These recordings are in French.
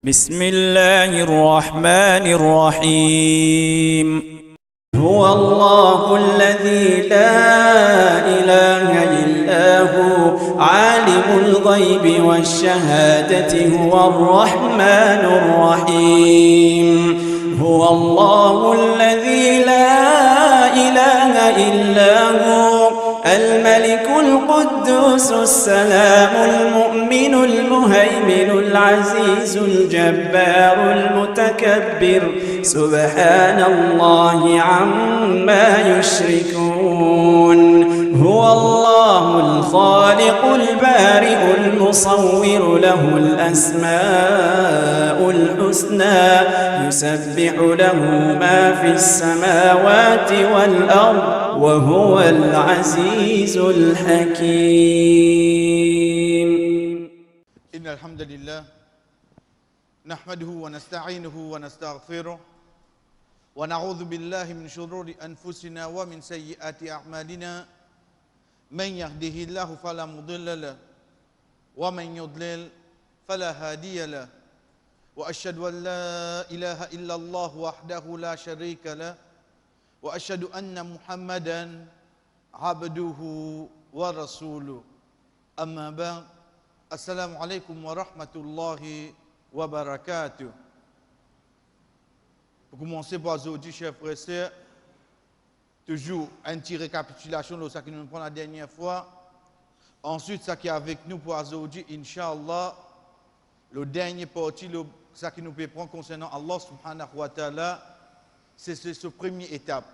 بسم الله الرحمن الرحيم هو الله الذي لا إله إلا هو عالم الغيب والشهادة هو الرحمن الرحيم هو الله الذي لا إله إلا هو الملك القدوس السلام المؤمن المهيمن العزيز الجبار المتكبر سبحان الله عما يشركون هو الله الخالق البارئ المصور له الأسماء الحسنى يسبح له ما في السماوات والأرض وهو العزيز الحكيم إن الحمد لله نحمده ونستعينه ونستغفره ونعوذ بالله من شرور أنفسنا ومن سيئات أعمالنا من يهده الله فلا مضل له ومن يضلل فلا هادي له وأشهد أن لا إله إلا الله وحده لا شريك له وأشهد أن محمدا عبده ورسوله أما بعد السلام عليكم ورحمة الله وبركاته. Pour commencer par aujourd'hui, chers frères et sœurs, toujours une petite récapitulation de ce qui nous prend la dernière fois. Ensuite, ce qui est avec nous pour aujourd'hui, Inch'Allah, le dernier partie, ce qui nous peut prendre concernant Allah subhanahu wa ta'ala, c'est ce première étape.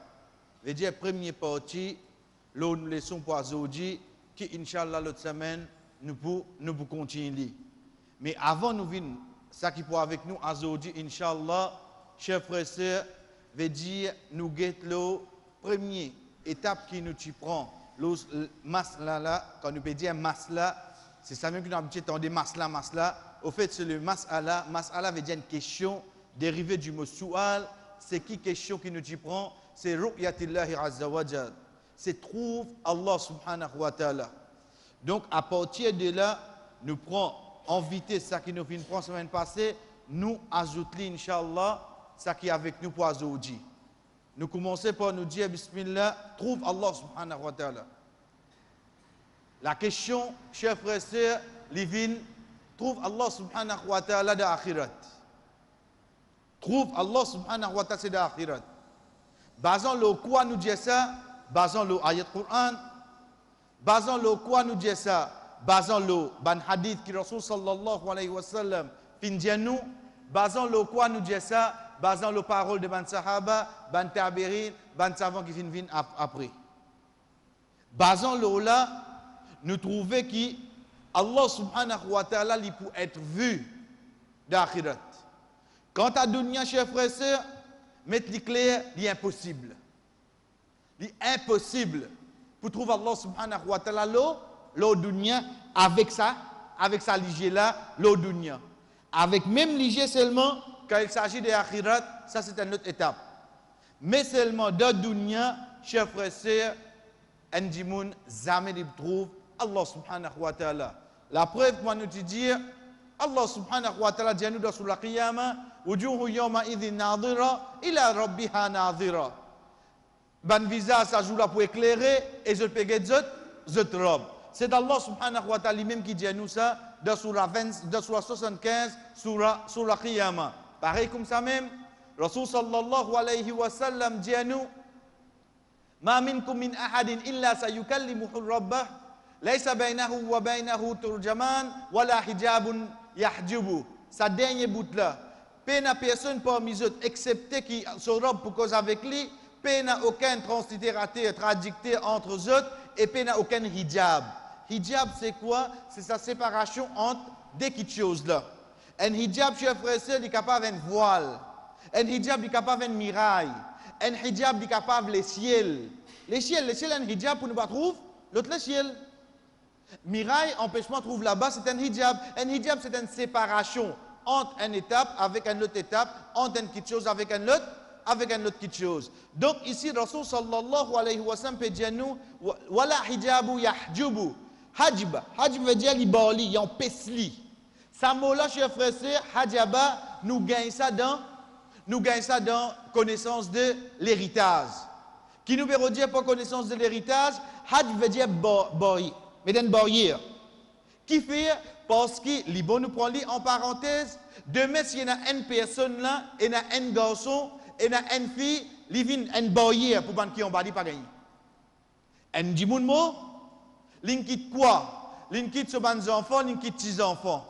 C'est-à-dire, première partie, là nous laissons pour aujourd'hui, qui, Inch'Allah, l'autre semaine, nous pouvons continuer. Mais avant nous venir, ce qui pour avec nous aujourd'hui, Inch'Allah, chers frères et sœurs, veut dire, nous guettons la première étape qui nous prend. Le masla là, quand nous peut dire masla, c'est ça même que nous avons entendu masla. Au fait, c'est le mas'ala. Mas'ala veut dire une question dérivée du mot su'al. C'est qui question qui nous prend? C'est ru'yatillahi azza wa jal. C'est trouve Allah subhanahu wa ta'ala. Donc, à partir de là, nous prenons en vitesse ça qui nous vient prendre la semaine passée, nous ajoutons, Inch'Allah, ça qui est avec nous pour aujourd'hui. Nous commençons par nous dire, Bismillah, trouve Allah subhanahu wa ta'ala. La question, chers frères et sœurs, Livin, trouve Allah subhanahu wa ta'ala de l'akhirat. Trouve Allah subhanahu wa ta'ala de l'akhirat. Basant le quoi nous dit ça, basant le ayat Qur'an, basant le quoi nous dit ça, basant le ban hadith qui Rasul sallallahu alayhi wa sallam fin nous, basant le quoi nous dit ça, basant le parole de ban sahaba, ban tabirin, ban savants qui viennent après. Basant le là, nous trouvons que Allah subhanahu wa ta'ala il peut être vu d'akhirat. Quant à dunya, chers frères et sœurs, mettre les clair, il est impossible. Il est impossible pour trouver Allah subhanahu wa ta'ala l'eau dunya avec ça ligue là, l'eau dunya. Avec même ligue seulement, quand il s'agit de akhirat, ça c'est une autre étape. Mais seulement dans dunya, chers frères et sœurs, Ndimoun jamais il trouve Allah subhanahu wa ta'ala. La preuve, moi nous dire, Allah subhanahu wa ta'ala dit nous dans la qiyamah, wujuhu yawma idhin nadira ila rabbiha nadira. Ban visage ça joue là pour éclairer et je peux gagner zot robe. C'est Allah subhanahu wa ta'ala lui-même qui dit nous ça dans surah 75 sur la qiyamah. Pareil comme ça même, Rasul sallallahu alayhi wa sallam dit nous ma minkum min ahadin illa sayukallimuhu rabbah laysa bainahu wa bainahu turjaman wala hijabun yahjubu. Ça dernier bout là. Pena personne parmi eux excepté qui se robe pour cause avec lui, pena aucun translittérateur traducteur entre eux et pena aucun hijab. Hijab c'est quoi? C'est sa séparation entre deux petites choses là. Un hijab, chers frères et sœurs, il est capable d'un voile. Un hijab, il est capable d'un mirail. Un hijab, il est capable le ciel. Le ciel, un hijab pour nous pas trouver, l'autre le ciel. Mirail, empêchement trouve là-bas, c'est un hijab. Un hijab, c'est une séparation entre une étape avec une autre étape, entre une petite chose avec une autre petite chose. Donc ici, Rasul sallallahu alayhi wa sallam peut dire nous, wala hijabu yahjubu. Hajib veut dire libali, il empêche li. Ça mot-là, chers frères et sœurs, Hadjaba, nous gagnons ça dans connaissance de l'héritage. Qui nous veut dire pour connaissance de l'héritage, Hadj veut dire boy, mais d'un boyer. Qui fait, parce que, les bons nous prend en parenthèse, demain, s'il y a une personne là, il y a un garçon, il y a une fille, il vient un boyer pour qui on va dire pas gagner. Un dit mon mot, l'in quitte quoi? L'in quitte sur les enfants, l'in quitte 6 enfants.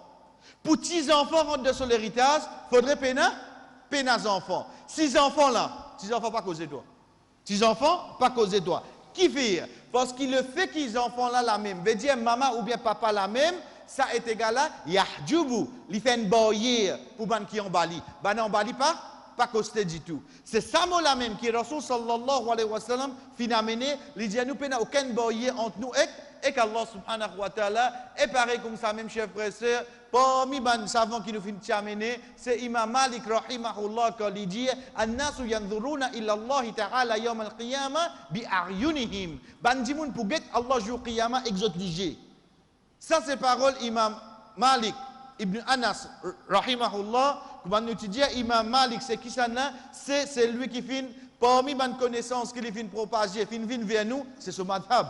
Pour 6 enfants rentrent sur l'héritage, il faudrait peiner les enfants. 6 enfants là, 6 enfants pas causer toi. 6 enfants, pas causer toi. Qui fait? Parce qu'il le fait qu'ils enfants là la même, veut dire maman ou bien papa la même, ça est égal à yahjubu, il fait une barrière pour ban qui en bali. Ban en bali pas costé du tout. C'est ça mot la même qui Rasul sallallahu alayhi wa sallam fin amené, il dit nous n'a aucune barrière entre nous et qu'Allah subhanahu wa ta'ala est pareil comme ça même chers frères et sœurs. Parmi les savants qui nous finissent amener, c'est Imam Malik rahimahullah qui dit An-nasu yanzuruna illa Allah ta'ala yawm al-qiyamah bi a'yunihim. Bandimoun pour get Allah jour qiyamah exotigé. Ça c'est parole Imam Malik ibn Anas rahimahullah. Quand nous dit Imam Malik c'est qui ça? C'est lui qui finit parmi les connaissances qu'il finit propager, finit vers nous, c'est ce madhab.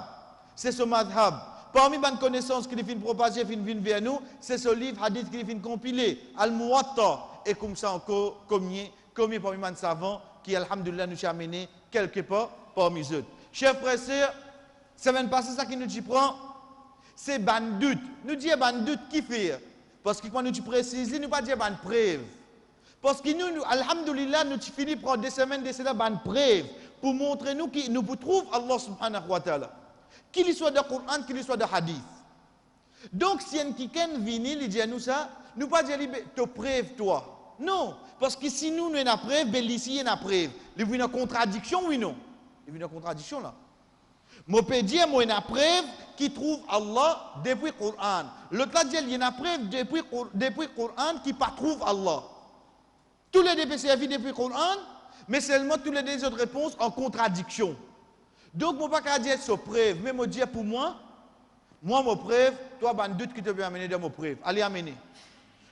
C'est ce madhab. Parmi les connaissances qu'il finit propager, finit vers nous, c'est ce livre hadith qu'il finit compiler, Al-Muwatta. Et comme ça encore, combien parmi les savants qui, alhamdulillah, nous a amené quelque part parmi eux. Chers frères et sœurs, semaine passée, ça qui nous dit prend, c'est bandut. Nous disons bandut qui fait? Parce que quand nous précisons, nous ne pas dire ban preuve. Parce que nous, alhamdulillah, nous finissons par des semaines de cela ban preuve pour montrer nous qui nous trouvons Allah subhanahu wa ta'ala. Qu'il soit de Coran, qu'il soit de Hadith. Donc, si un quelqu'un vient, il dit à nous ça, nous pas dire, te preuve toi. Non, parce que si nous, nous avons une preuve, ben ici, il y a une preuve. Il y a une contradiction, oui, non? Il y a une contradiction là. Moi, je peux dire, moi, il y a une preuve qui trouve Allah depuis le Coran. L'autre là, il y a une preuve depuis le Coran qui ne trouve Allah. Tous les deux servis depuis le Coran, mais seulement tous les deux autres réponses en contradiction. Donc, je ne peux pas dire ce preuve, mais je dire pour moi, mon preuve, toi, il y a un doute qui te peut amener dans mon preuve. Allez, amener.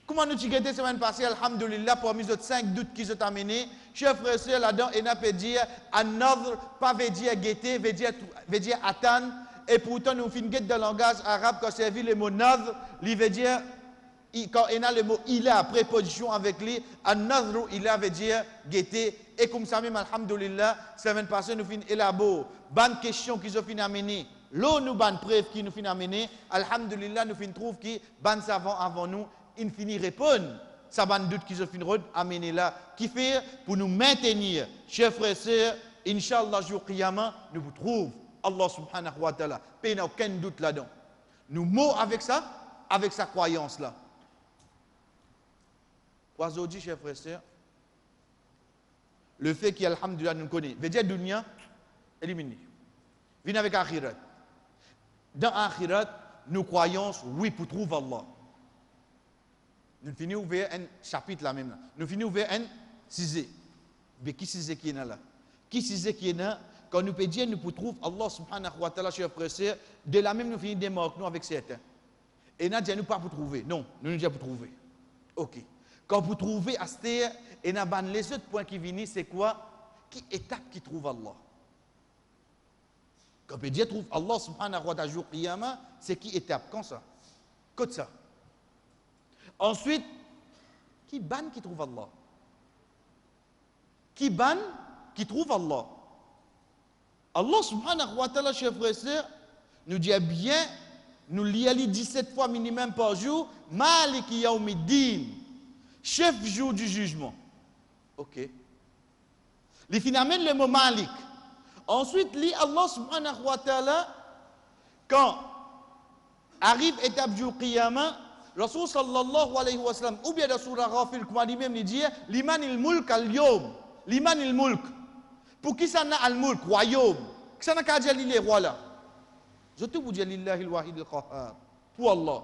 Comment nous avons la semaine passée, alhamdulillah, parmi les 5 doutes qui sont amenés, chers frères et sœurs, là-dedans, il peut dire, another, pas veut dire guetter, veut dire attendre, et pourtant, nous finissons dans le langage arabe, quand servi le mot nadr, il veut dire, quand il a le mot il a, préposition avec lui, another, il a veut dire guetter. Et comme ça même, alhamdulillah, semaine passée, nous finissons élaborer bonne question qui nous finissent amener. L'eau nous bonne preuve qui nous finissent amener. Alhamdulillah, nous finissons trouver que bonne savant avant nous, il finit répondre. Ça bonne doute qui nous finissent amener là. Qui fait pour nous maintenir, chers frères et sœurs, Inch'Allah, jour Qiyamah, nous vous trouvons Allah subhanahu wa ta'ala. Il n'y a aucun doute là-dedans. Nous mots avec ça, avec sa croyance là. Aujourd'hui, chers frères et sœurs, le fait qu'Alhamdulillah nous connaît, veut dire dunya, éliminé. Viens avec Akhirat. Dans Akhirat, nous croyons, oui, pour trouver Allah. Nous finissons ouvert un chapitre là même. Là. Nous finissons ouvert un 6. Mais qui 6 qui est là? Qui 6 qui est là? Quand nous pouvons dire, nous pour trouver Allah subhanahu wa ta'ala, chers frères et sœurs, de la même nous finissons des marques, nous avec certains. Et nous disons, nous pas pour trouver. Non, nous nous disons pour trouver. Ok. Quand vous trouvez à cette terre, et les autres points qui viennent, c'est quoi? Qui étape qui trouve Allah? Quand on dit trouve Allah subhanahu wa ta'ala jour qiyamah, c'est qui étape? Quand ça? Comme ça. Ensuite, qui ban qui trouve Allah? Qui ban qui trouve Allah? Allah subhanahu wa ta'ala, chers frères et sœurs, nous dit bien, nous lisons 17 fois minimum par jour, Maliki yawmiddin. Chef jour du jugement. Ok. Il finit amène le mot Malik. Ensuite, lit Allah subhanahu wa ta'ala, quand arrive étape jour Qiyamah, Rasul sallallahu alayhi wa sallam, ou bien dans Surah Ghafir, comme lui-même il dit, Liman il mulk al-yom. Liman il mulk. Pour qui ça n'a al-mulk, royaume? Qui ça n'a qu'à dire les rois là? Je te vous dis, lillahi al-wahid al-qahhar. Pour Allah.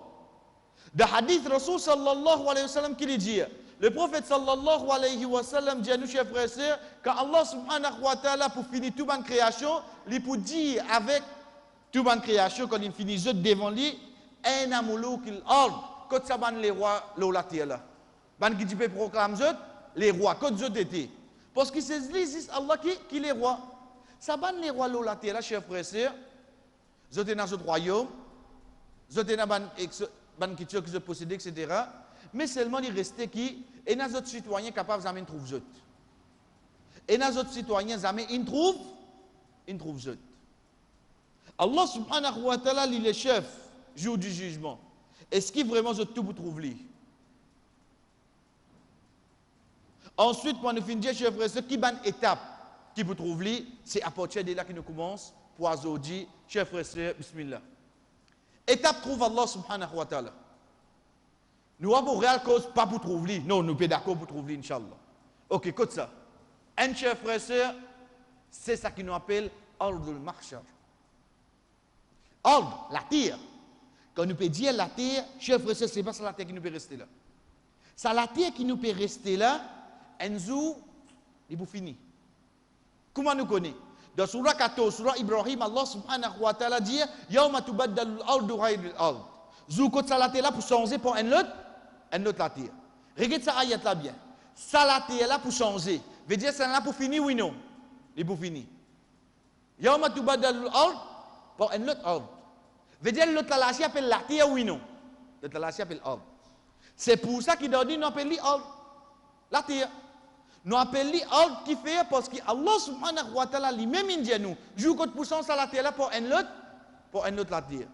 Dans hadith Rasul sallallahu alayhi wa sallam qui dit, le prophète sallallahu alayhi wa sallam dit à nous, chers frères et sœurs, quand Allah subhanahu wa ta'ala pour finir toute bonne création, il peut dire avec toute bonne création, quand il finit devant lui, Aina mulukil ard, quand ça ban les rois, la terre là. Ban qui dit proclame les rois, quand eux étaient. Parce que c'est Allah qui les rois. Ça ban les rois la terre là, chers frères et sœurs. Ils étaient dans ce royaume. Ils étaient dans ban qui se possédaient, etc. Mais seulement ils restaient qui, et dans autres citoyens capables d'amener trouver eux. Et dans autres citoyens jamais ils trouvent eux. Allah subhanahu wa ta'ala, il est chef, jour du jugement. Est-ce qu'il vraiment tout vous trouve lui? Ensuite, quand nous finissons, chers frères, ce qui est une étape qui vous trouve lui, c'est à partir de là que nous commençons pour aujourd'hui, chers frères, bismillah. Étape trouve Allah subhanahu wa ta'ala. Nous avons réelle cause pas pour trouver lui. Non, nous sommes d'accord pour trouver lui, Inch'Allah. Ok, écoute ça. Un chers frères, c'est ça qui nous appelle ordre al-mahshar. Ordre, la terre. Quand nous peut dire la terre, chers frères, c'est pas ça la terre qui nous peut rester là. Ça la terre qui nous peut rester là, Enzo, il est fini. Comment nous connaissons? Dans Surah 14, Surah Ibrahim, Allah subhanahu wa ta'ala dit Yawma tubaddalu al-ardu ghayri al-ard. Zou côté ça la terre là pour changer pour un autre la terre. Regarde ça ayat là bien. Ça la terre là pour changer. Veut dire ça là pour finir oui non? Il est pour finir. Yawma tubaddalu al-ard pour un autre ard. Veut dire l'autre là s'appelle la terre oui non? L'autre là s'appelle ard. C'est pour ça qu'il dit nous appelle ard. La terre. Nous appelons l'ordre qui fait parce que Allah subhanahu wa ta'ala lui-même il dit nous, joue contre puissance à la terre là pour un autre la terre.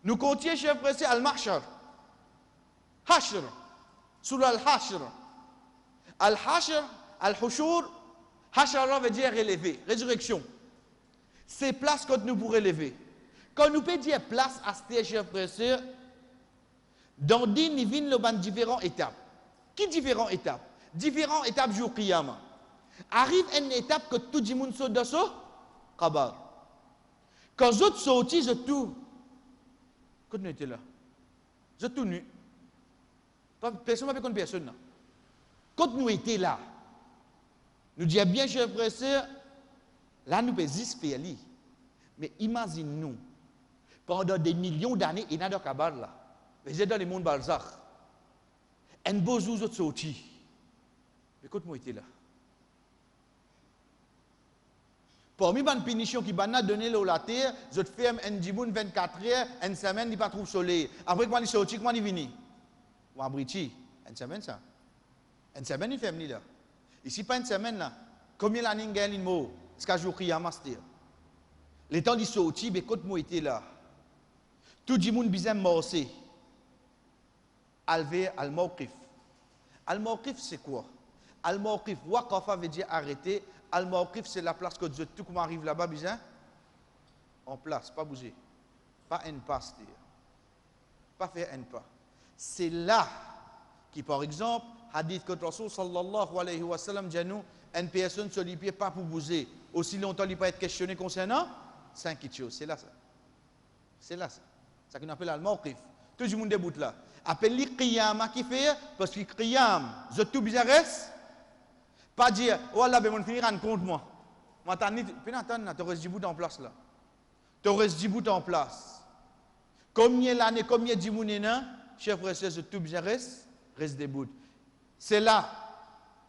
Nous continuons, chers frères, c'est al-mahshar. Hashr. Sur al-hashr. Al-hashr, al-hushur, hashara veut dire relever, résurrection. C'est place que nous pourrons relever. Quand nous pouvons dire place à cette chers frères, dans des niveaux, nous avons différentes étapes. Qui différentes étapes? Différentes étapes jour Qiyamah. Arrive une étape que tout le monde saute dans ce kabar. Quand vous êtes sortis, vous êtes tout. Quand nous étions là, vous êtes tout nu. Personne ne peut connaître personne. Quand nous étions là, nous disons bien, chers frères et sœurs, là nous pouvons faire. Mais imaginez-nous, pendant des millions d'années, il y a dans le kabar là. Vous êtes dans le monde barzakh. Un beau jour, vous êtes sortis. Écoute-moi, était là. Parmi les punitions qui m'a donné la terre, je te ferme un djimoun 24 heures, une semaine, il n'y a pas trop de soleil. Après, quand il est sorti, comment il est venu? Ou en British, une semaine ça. Une semaine, il ferme là. Ici, pas une semaine là. Combien d'années il gagne le mot? Est-ce que je joue à master? Les temps il est sorti, écoute-moi, était là. Tout le monde bizarre morcé. Alvé al-mawqif. Al-mawqif, c'est quoi? Al-Mawqif, waqafa veut dire arrêter. Al-Mawqif, c'est la place que Dieu, tout comme arrive là-bas, bien, en place, pas bouger. Pas un pas, c'est-à-dire. Pas faire un pas. C'est là qui, par exemple, hadith que Rasul sallallahu alayhi wa sallam dit nous, une personne sur les pieds pas pour bouger. Aussi longtemps, il ne peut pas être questionné concernant 5 choses. C'est là ça. C'est là ça. C'est ça qu'on appelle Al-Mawqif. Tout le monde debout là. Appelle-le Qiyam qui fait, parce que Qiyam, je tout bizarre reste. Pas dire, oh là, ben, on finira en compte, moi. Moi, tu restes 10 bouts en place là. Tu restes 10 bouts en place. Combien l'année, combien 10 bouts, chef frère, je tout bien reste debout. C'est là,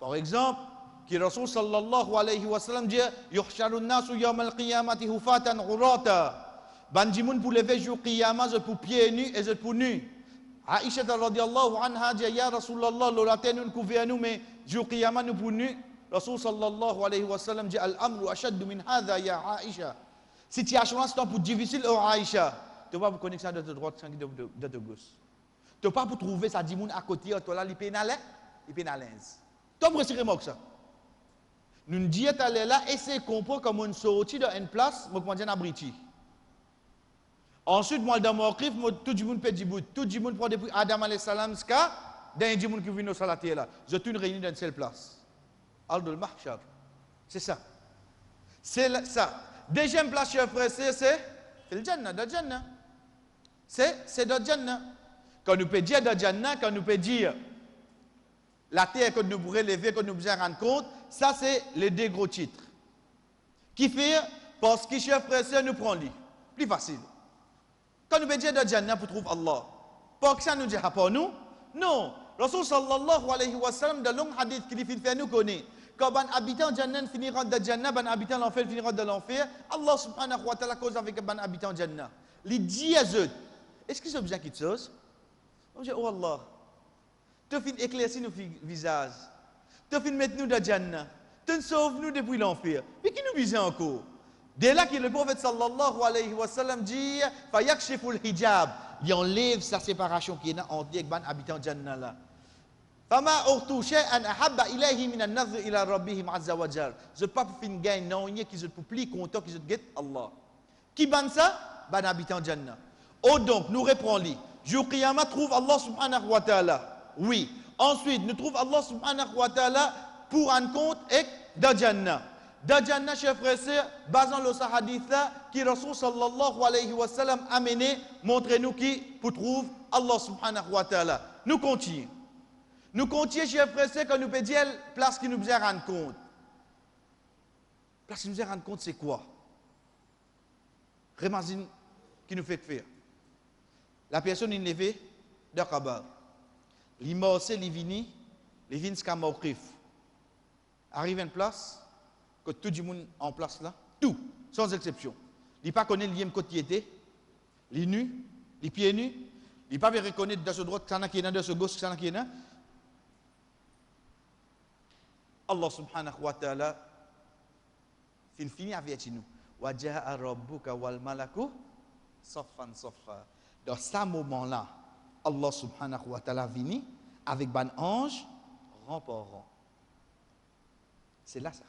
par exemple, que Rasul sallallahu alayhi wa sallam dit, yuhsharun nasu yawm al-qiyamati hufatan urata. Bandimoun pour lever jour qiyamah, je pour pieds nus et je pour nus. Aïcha radiyallahu anha dit, ya Rasulallah, l'ola nous couvert nous, mais jour qiyamah nous pour nus. Rasul sallallahu alayhi wa sallam dit, al-amru ashaddu min hadha ya Aïcha. Situation là, c'est pour difficile, oh Aïcha. Tu ne vas pas connaître ça de ta droite, de ta gauche. Tu ne vas pas pour trouver ça, dit à côté, toi là, il pénalise. Tu ne peux pas ça. Nous nous disons là, essayer de comprendre comment on sortit d'une place, mais comment on a briti. Ensuite, moi, dans mon crif, tout le monde peut dire, tout le monde prend depuis Adam alayhi salam, jusqu'à d'un monde qui vient au salatier là. Je suis réuni dans une seule place. Al-Dul Mahshar. C'est ça. C'est ça. Deuxième place, chers frères, c'est le Jannah, le Jannah. C'est le Jannah. Quand nous peut dire le Jannah, quand nous peut dire la terre que nous pourrions lever, que nous pourrions rendre compte, ça c'est les deux gros titres. Qui fait, parce que chers frères, nous prenons lui. Plus facile. Quand nous peut dire le Jannah pour trouver Allah, Pas que ça nous dit pas nous. Non. Rasul sallallahu alayhi wa sallam, dans long hadith qui fait nous connaît. Quand un habitant Jannah finira de Jannah, un habitant l'enfer finira de l'enfer, Allah subhanahu wa ta'ala cause avec un habitant Jannah. Les 10 azut. Est-ce que c'est bien quelque chose? On dit, oh Allah, tu fin éclaircir nos visages. Tu fin mettre nous dans Jannah. Tu sauves nous depuis l'enfer. Mais qui nous vise encore? Dès là que le prophète sallallahu alayhi wa sallam dit, fayakshiful hijab, il enlève sa séparation qui est entre les habitants Jannah là. Fama urtu shay'an ahabba ilayhi min an-nadhr ila rabbihim azza wa jalla. Je pas pour fin gain non, il qui je pour plus content qui je get Allah. Qui ban ça? Ban habitant Jannah. Oh donc nous répondons, jour qiyamah trouve Allah subhanahu wa ta'ala. Oui. Ensuite, nous trouve Allah subhanahu wa ta'ala pour un compte et dans Jannah. Dans Jannah, chers frères et sœurs, basant le hadith là, qui Rasul sallallahu alayhi wa sallam a mené, montrez-nous qui pour trouver Allah subhanahu wa ta'ala. Nous continuons. Nous continuons, chers frères et sœurs, quand nous pouvons dire place qui nous faisait rendre compte. Place qui nous faisait rendre compte, c'est quoi? Remazine qui nous fait faire. La personne est levée de Kabar. L'immorsé, les vini jusqu'à Mawqif. Arrive à une place, que tout le monde en place là, tout, sans exception. Il n'a pas connu le côté était, les nus, les pieds nus, il n'a pas reconnaître de ce droit, qui est de ce gauche, qui est là. Allah subhanahu wa ta'ala fini avec nous. Wa ja'a rabbuka wal malaku saffan saffa. Dans ce moment-là, Allah subhanahu wa ta'ala vini avec ban ange rang par rang. C'est là ça.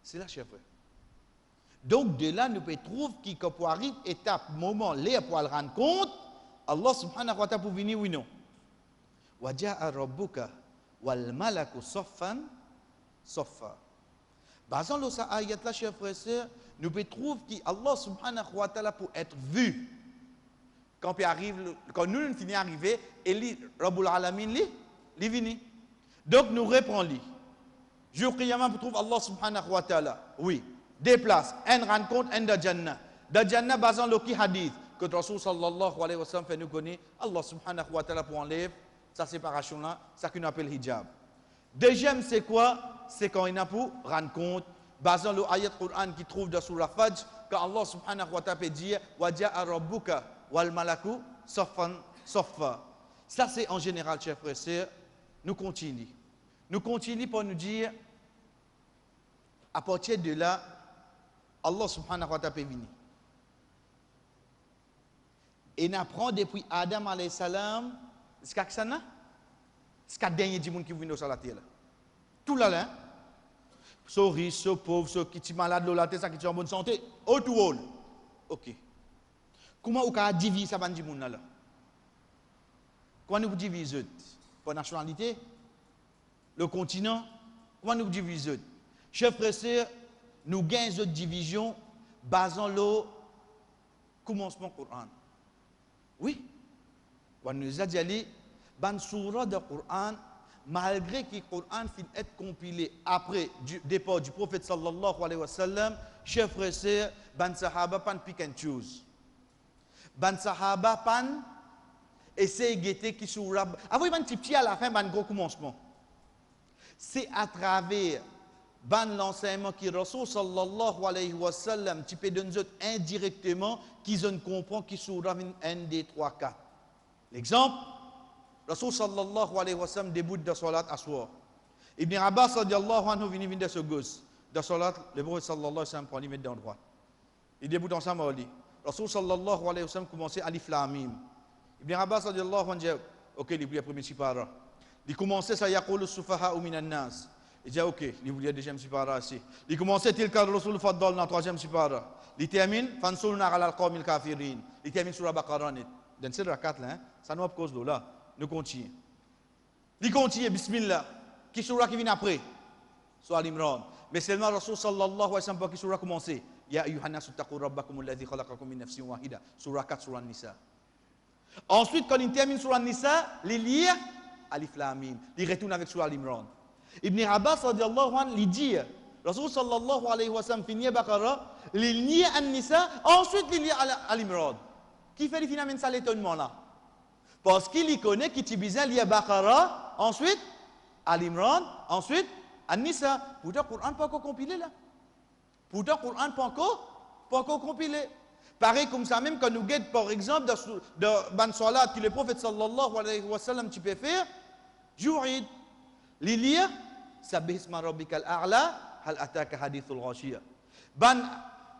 C'est là, chef frère. Donc de là, nous pouvons trouver qu'il pour arriver étape, moment, là pour le rendre compte, Allah subhanahu wa ta'ala pour venir oui non. Wa ja'a rabbuka wal malaku saffan saffa. Basant le sa ayat là, chers frères et sœurs, nous pouvons trouver qu'Allah subhanahu wa ta'ala pour être vu. Quand nous finissons d'arriver, et lui, Rabbul Alamin, lui vini. Donc nous répondons. Jour qiyamah pour trouver Allah subhanahu wa ta'ala. Oui. Des places. Un rencontre, un de Jannah. De Jannah, basant le qui hadith, que Rasul sallallahu alayhi wa sallam fait nous connaître, Allah subhanahu wa ta'ala pour enlever sa séparation là, ça qu'on appelle hijab. Deuxième, c'est quoi? C'est quand il a pour rendre compte, basant le ayat Qur'an qui trouve dans Surah Fajr, quand Allah subhanahu wa ta'ala peut dire, wa ja'a rabbuka wal malaku saffan saffa. Ça, c'est en général, chers frères et sœurs, nous continuons. Nous continuons pour nous dire, à partir de là, Allah subhanahu wa ta'ala peut venir. Et nous apprenons depuis Adam alayhi salam, jusqu'à ça, jusqu'à le dernier monde qui vient sur la terre. Tout là, so riche, so pauvre, so qui est malade, la terre, ça qui est en bonne santé, all to all. Ok. Comment on peut diviser ça, bandi monde là? Comment nous divisons? Pour nationalité, le continent, comment nous divisons? Chers frères et sœurs, nous gagnons cette division basant le commencement du Coran. Oui. Quand nous avons dit, ban surah du Coran, malgré que le Coran finit être compilé après le départ du prophète sallallahu alayhi wa sallam, chers frères et sœurs, ban sahaba pan pick and choose. Ban sahaba pan essayer de guetter qui surah. Avant ban petit à la fin, ban gros commencement. C'est à travers ban l'enseignement qui Rasul sallallahu alayhi wa sallam tu peux donner indirectement qu'ils ne comprennent qui surah 1, 2, 3, 4. L'exemple, Rasul sallallahu alayhi wa sallam débute de salat aswar. Ibn Abbas radiallahu anhu vient de ce gauche. De salat, le prophète sallallahu alayhi wa sallam prend l'image dans droite. Il débute ensemble à lui. Rasul sallallahu alayhi wa sallam commençait alif lam mim. Ibn Abbas radiallahu anhu dit, ok, il voulait premier sipara. Il commençait ça yaqulu sufaha minan nas. Il dit, ok, il voulait deuxième sipara ici. Il commençait tilka rasul faddal dans troisième sipara. Il termine fansurna ala al-qawmil kafirin. Il termine sur la Baqarah. Dans cette rakat là, ça nous a cause de là. Nous continuons. Il continue, bismillah. Qui sera qui vient après? Sur Al-Imran. Mais seulement Rasul sallallahu alayhi wa sallam qui sera commencé. Ya ayyuhan nasu taqu rabbakum alladhi khalaqakum min nafsin wahida. Surah 4 sur An-Nisa. Ensuite, quand il termine sur An-Nisa, il lit Alif Lam Mim. Il retourne avec sur Al-Imran. Ibn Abbas radiallahu anhu, il dit Rasul sallallahu alayhi wa sallam finit Baqarah, il lit An-Nisa, ensuite il lit Al-Imran. Qui fait finalement ça l'étonnement là? Parce qu'il y connaît qui tibizan liya Baqara, ensuite Al-Imran, ensuite An-Nisa. Pourtant, le Coran pas encore compilé là. Pourtant, le Coran pas encore compilé. Pareil comme ça même quand nous guette par exemple de ban salat que le prophète sallallahu alayhi wa sallam tu peux faire, jou'id. Lilia, sabbih isma rabbikal a'la, hal ataka hadithul ghashiya. Ban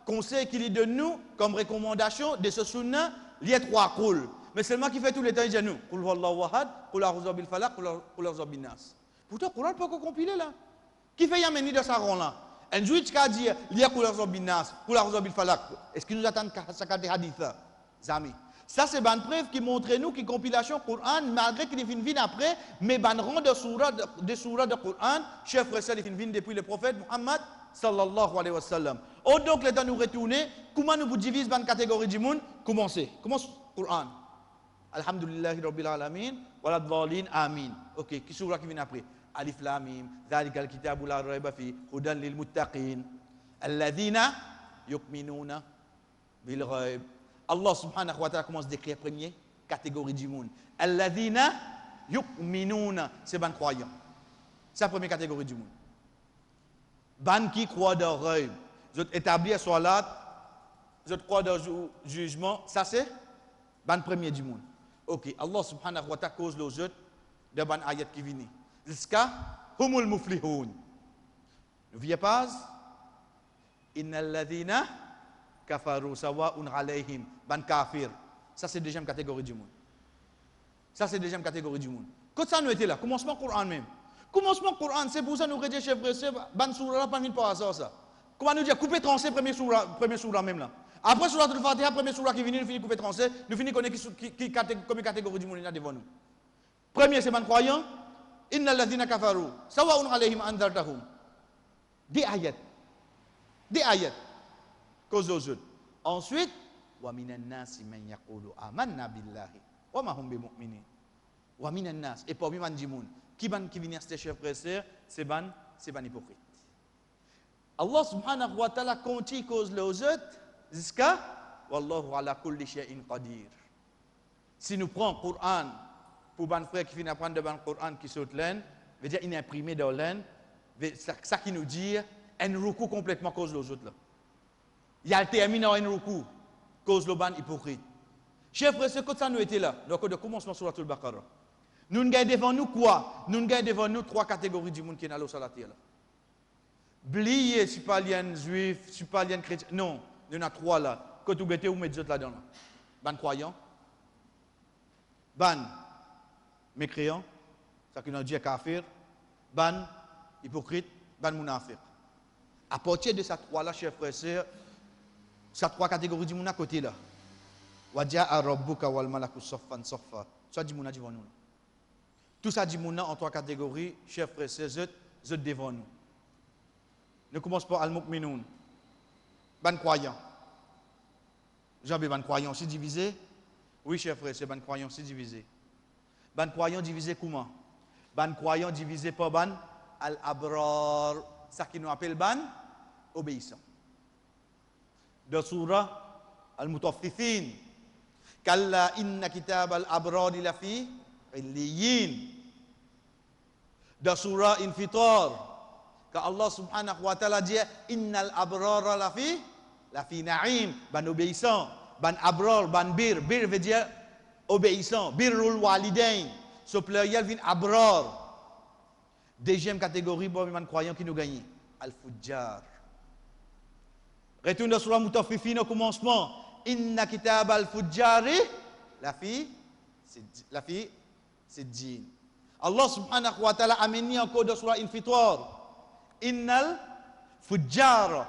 conseil qu'il y donne nous comme recommandation de ce sunnah, il y a 3 qul. Mais seulement qui fait tous les temps, il dit nous, qul huwallahu ahad, qul a'udhu bil falaq, qul a'udhu bin nas. Pourtant, le Coran pas encore compilé là. Qui fait yameni de ça rond là? Un juif qui a dit, il y a qul a'udhu bin nas, qul a'udhu bil falaq. Est-ce qu'il nous attend ça des hadiths zami? Ça c'est une preuve qui montre nous que compilation Coran malgré qu'il y a une vie après, mais ban rang de surah de Coran, chef frère, il y a une vie depuis le prophète Muhammad sallallahu alayhi wa sallam. Oh donc le temps nous retourner, comment nous divisons ban catégorie du monde? Commence Coran. Alhamdulillah rabbil alamin wala dhalin amin. OK, qui surah qui vient après? Alif lam mim, zalikal kitabu la rayba fi hudan lil muttaqin alladhina yu'minuna bil ghaib. Allah subhanahu wa ta'ala commence à décrire la première catégorie du monde. Alladhina yu'minuna, c'est ban croyants. C'est la première catégorie du monde. Ban qui croit dans le ghaib. Vous établir salat, vous croit dans le jugement, ça c'est ban premier du monde. OK, Allah subhanahu wa ta'ala cause les autres de ban ayat qui viennent. Jusqu'à humul muflihun. Ne voyez pas? Innal ladhina kafaru sawa'un alayhim ban kafir. Ça c'est la deuxième catégorie du monde. Ça c'est la deuxième catégorie du monde. Quand ça nous était là, commencement Coran même. Commencement Coran, c'est pour ça nous rédiger chef frère, ban surah pas par hasard ça. Comment nous dire couper trancher premier surah même là. Après surah al-Fatiha, premier surah qui vient, nous finit couper trancher, nous finit connaître qui catégorie du monde là devant nous. Premier c'est ban croyant, innal ladhina kafaru sawa'un alayhim anzartahum. Des ayats. Cause aux autres. Ensuite, wa minan nasi man yaqulu amanna billahi wa ma hum bimu'minin. Wa minan nas et parmi man dimoun qui vient acheter chef frère, c'est ban hypocrite. Allah subhanahu wa ta'ala continue cause les autres jusqu'à wallahu ala kulli shay'in qadir. Si nous prenons le Coran pour ban frère qui vient apprendre de ban Coran qui saute l'aine, veut dire il est imprimé dans l'aine, ça qui nous dit un ruku complètement cause les autres là. Il y a le terminé en ruku, cause le ban hypocrite. Chef frère, c'est quand ça nous était là, donc de commencement sur la Al-Baqarah. Nous avons devant nous quoi? Nous avons devant nous 3 catégories du monde qui sont allés au salatir là. Blier, si pas lien juif, si pas lien chrétien. Non, il y en a 3 là. Quand vous mettez, vous mettez d'autres là-dedans. Ban croyant, ban mécréant, ça qui nous dit kafir, ban hypocrite, ban munafiq. À partir de ces 3 là, chers frères et sœurs, ces 3 catégories du monde à côté là. Waja'a rabbuka wal malaku saffan saffa. Ça dit moun devant nous. Tout ça dit moun en 3 catégories, chers frères et sœurs, devant nous. Nous commençons par al-mu'minun. Ban croyant. J'avais ban croyant, c'est divisé. Oui, chers frères, c'est ban croyant, c'est divisé. Ban croyant divisé comment? Ban croyant divisé par ban al-abrar. Ça qui nous appelle ban obéissant. Dans surah al-mutaffifin. Kalla inna kitab al-abrar lafi illiyin. Dans surah Infitar, quand Allah subhanahu wa ta'ala dit innal abrara lafi na'im, ban obéissant, ban abrar, ban bir veut dire obéissant, birrul walidain, ce pluriel vient abrar. Deuxième catégorie, bon, man croyant qui nous gagne, al-fujjar. Retourne dans surah Mutaffifin au commencement, inna kitab al-fujjari lafi sijjin. Allah subhanahu wa ta'ala a mis encore dans surah Infitar. Innal fujjar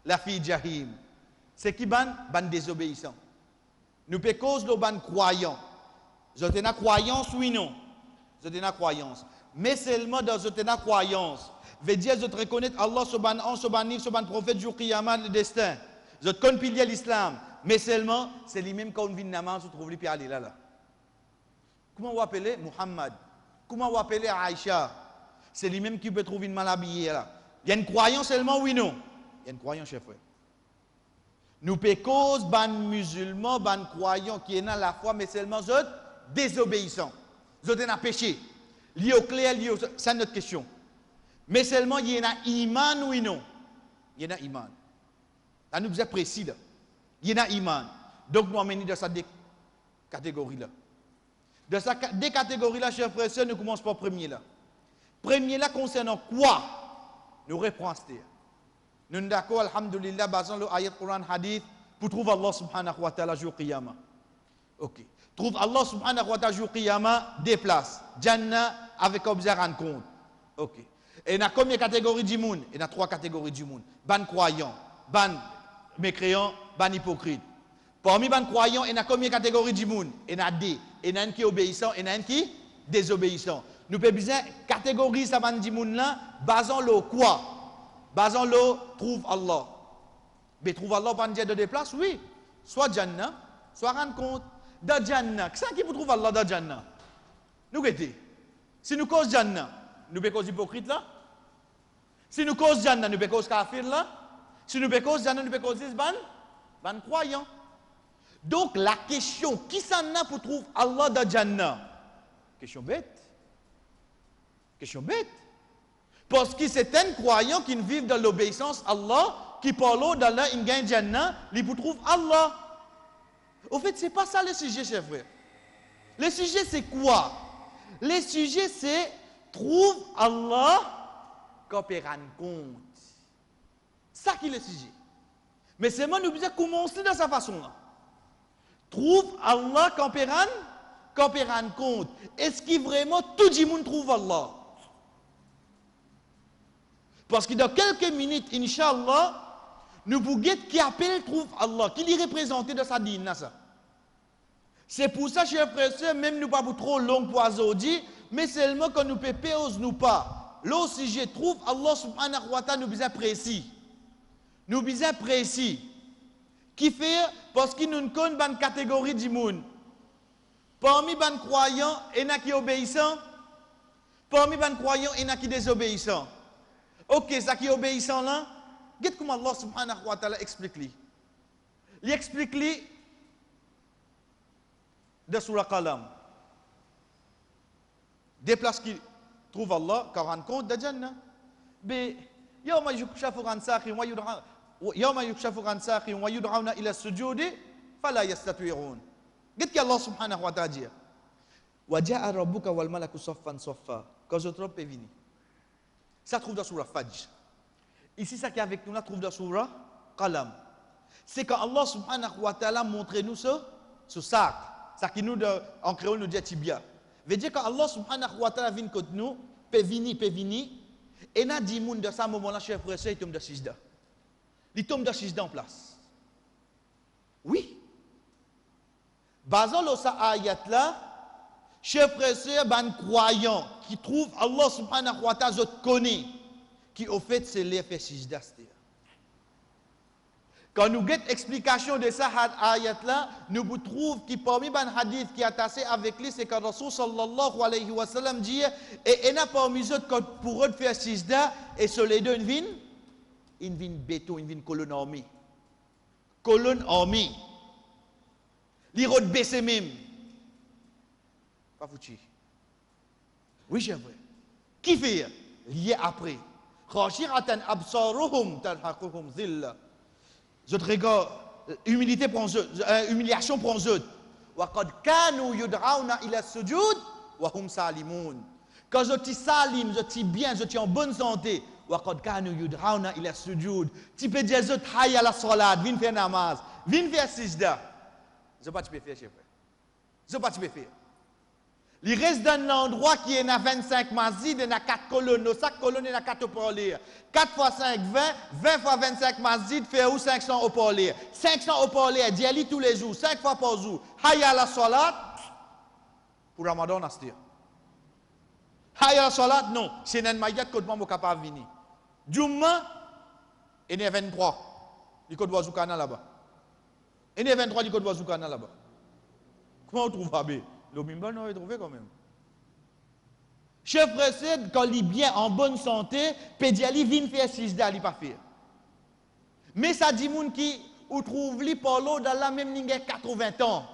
la fi jahim. C'est qui ban désobéissant. Nous peut cause le ban croyant. Je tenais la croyance oui non. Je tenais la croyance. Mais seulement dans je tenais la croyance. Veut dire je te reconnais Allah ce ban prophète jour qiyamah le destin. Je te connais pilier l'islam. Mais seulement c'est lui-même quand on vient naman se trouve lui puis aller là. Comment vous appelez Muhammad? Comment vous appelez Aïcha? C'est lui-même qui peut trouver une mal habillée là. Il y a une croyance seulement, oui, non? Il y a une croyance, chef frère. Nous peut cause ban musulman, ban croyant qui est dans la foi, mais seulement autres, désobéissants. Vous êtes péché. Lié au clair, lié au... C'est notre question. Mais seulement, il y en a iman ou non. Il y en a iman. Là, nous sommes précis. Là. Il y en a iman. Donc, nous amenons dans cette catégorie-là. Dans cette deux catégories-là, chers frères et sœurs, nous commençons par premier là. Premier là, concernant quoi? Nous répondons. Nous sommes d'accord, alhamdulillah, basant le ayat Quran hadith, pour trouver Allah subhanahu wa ta'ala jour qiyamah. Ok. Trouve Allah subhanahu wa ta'ala jour qiyamah, des places. Jannah avec objet rendre compte. Ok. Et il y a combien de catégories du monde? Il y a 3 catégories du monde. Ban croyants, ban mécréants, ban hypocrites. Parmi les croyants, il y a combien de catégories du monde? Il y en a 2. Il y en a un qui est obéissant, il y en a un qui est désobéissant. Nous pouvons bien catégoriser ça ban du monde là, basant le quoi? Basant le trouve Allah. Mais trouve Allah pas dire de des places, oui. Soit Jannah, soit rendre compte. Dans Jannah, qui qui vous trouve Allah dans Jannah? Nous guettez. Si nous cause Jannah, nous pouvons cause hypocrite là. Si nous cause Jannah, nous pouvons cause kafir là. Si nous pouvons cause Jannah, nous pouvons cause ban croyant. Donc la question, qui s'en a pour trouver Allah dans Jannah? Question bête. Question bête. Parce que c'est un croyant qui vit dans l'obéissance à Allah, qui parle dans la ingain Jannah, il pour trouver Allah. Au fait, ce n'est pas ça le sujet, chers frères. Le sujet, c'est quoi? Le sujet, c'est trouve Allah quand il rend compte. Ça qui est le sujet. Mais c'est moi, nous devons commencer de cette façon-là. Trouve Allah quand il rend compte. Est-ce que vraiment tout le monde trouve Allah? Parce que dans quelques minutes, Inch'Allah, nous pouvons qui appelle trouve Allah, qui est représenté dans sa dîne. C'est pour ça, chers frères et sœurs, même nous pas pour trop long pour aujourd'hui, mais seulement quand nous pépéos nous pas. Là, si je trouve Allah subhanahu wa ta'ala, nous besoin précis. Nous besoin précis. Qui fait, parce que nous ne connaissons pas une catégorie du monde. Parmi les croyants, il y en a qui obéissants. Parmi les croyants, il y en a qui désobéissants. Ok, ça qui est obéissant là, regardez comment Allah subhanahu wa ta'ala explique lui. Il explique lui de Surah Qalam. Des places qui trouvent Allah, qui rendent compte de Jannah. Mais, yawma yukshafu an saqin wa yud'a yawma yukshafu an saqin wa yud'auna ila sujudi fala yastati'un. Regardez qu'Allah subhanahu wa ta'ala dit. Wa ja'a rabbuka wal malaku saffan saffa. Quand je trompe est venu. Ça trouve dans Surah Fajr. Ici, ça qui est avec nous, là, trouve dans Surah Qalam. C'est quand Allah subhanahu wa ta'ala montre nous ce sac. Ça qui nous, en créole, nous dit tibia. Veut dire quand Allah subhanahu wa ta'ala vient contre nous, peut venir, et n'a dit moun de ce moment-là, chers frères et sœurs, il tombe dans Sijda. Il tombe dans Sijda en place. Oui. Basant le ayat là, chers frères et sœurs, ban croyants qui trouvent Allah subhanahu wa ta'ala, je connais, qui au fait c'est l'effet Sijda. Quand nous avons explication de ça ayat là, nous trouvons que parmi les hadiths qui est attaché avec lui, c'est que Rasul sallallahu alayhi wa sallam dit, et il n'a pas mis pour eux faire Sijda, et sur les deux, une béton, une colonne armée. Colonne armée. L'irode baissé même. Pas foutu. Oui, j'ai vrai. Qui fait? Lié après. Khashiratan absaruhum talhaquhum zilla. Je te regarde, humiliation prend eux. Wa qad kanu yud'auna ila sujud wa hum salimun. Quand je suis salim, je suis bien, je suis en bonne santé. Wa qad kanu yud'auna ila sujud. Tu peux dire je hayya la salat, viens faire namaz, viens faire sijda. Je pas tu peux faire chef. Je pas tu peux faire. Il reste dans l'endroit qui est à 25 masjid, il y a 4 colonnes. Dans chaque colonne, il y a 4 haut-parleurs. 4 fois 5, 20. 20 fois 25 masjid, fait où 500 haut-parleurs. 500 haut-parleurs, diali tous les jours, 5 fois par jour. Hayya la salat. Pour Ramadan, on dire. Hayya la salat, non. C'est un maïgat que je suis capable de venir. Jumma, il y a 23. Il y a de Wazoukana là-bas. Il y a 23, il y a de Wazoukana là-bas. Comment on trouve Abé? Le Mimba, on va trouver quand même. Chef précède, quand il est bien en bonne santé, pédiali vient faire sijda, il pas faire. Mais ça dit moun qui ou trouve li par l'eau dans la même ligne 80 ans.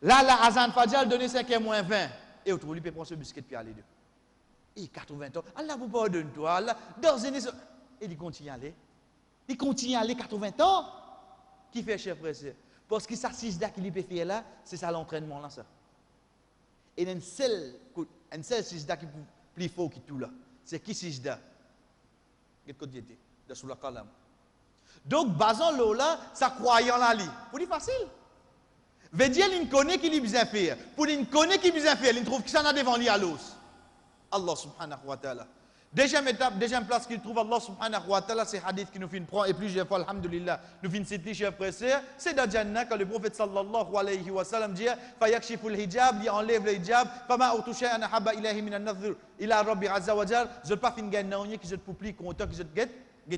Là, la Azan Fadjal donné 5h moins 20. Et autour, il peut prendre ce biscuit puis aller deux. Et 80 ans. Allah vous pardonne toi. Allah, dans une... Et il continue à aller. Il continue à aller 80 ans. Qui fait chef frère? Parce que ça, sisda qu'il peut faire là, c'est ça l'entraînement là, ça. Et une seule sisda qui est plus fort que tout là. C'est qui sisda? Quel côté était? De sous la calam. Donc, basant l'eau là, ça croyant là, pour dire facile. Veut dire, il connaît qu'il est bien faire. Pour il connaît qu'il est bien faire, il trouve que ça n'a devant lui à l'os. Allah subhanahu wa ta'ala. Deuxième étape, deuxième place qu'il trouve Allah subhanahu wa ta'ala, c'est hadith qui nous fait prendre, et plusieurs fois, alhamdulillah, nous finissons citer, chers frères, c'est dans Jannah, quand le prophète sallallahu alayhi wa sallam dit, fayakshiful hijab, il enlève le hijab, fama utusha an habba ilahi min an-nadhr ila rabbi azza wa jal, je ne pas fin gagner qui je te publie content qui je te get